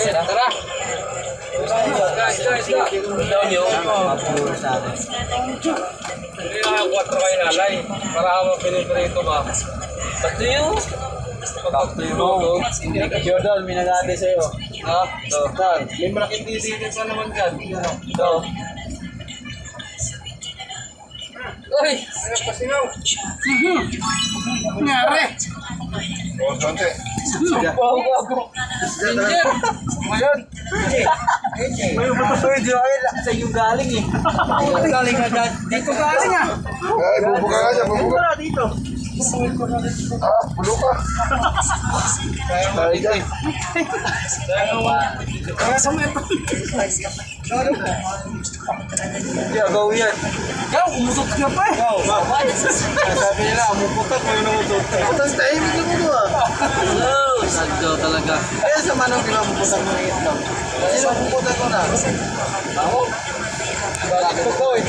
Tara! Daw niyo. Mapuro sa atin. Hindi na 4 kayo nalay. Para ako pinipirito ba? Ba't yun? Pagkaktuyo. Jordan, may nag-ate sa'yo. Ha? Jordan. May malaking tititin pa naman dyan. Ito. Uy! Ano pa singaw? Nangyari. Wow, gago. Ginger! Ngayon. May matutuloy di ay sa iyo galing eh. Galing na dyan. Dito galing ah. Ay, bubuka ka dyan, bubuka. Wala dito. Ah, bulo ka. Tayo dyan. Kaya sa mga Hindi, agaw yan. Ikaw, umusot ka pa eh. Sabi nila, amuputat mo yung umutot. Putas tayo, hindi mo doon ah. Sadyo talaga. Kaya sa manong pinamuputan mo yung itlog. Sino puputan ko na? Ako. Bakit ko ko eh?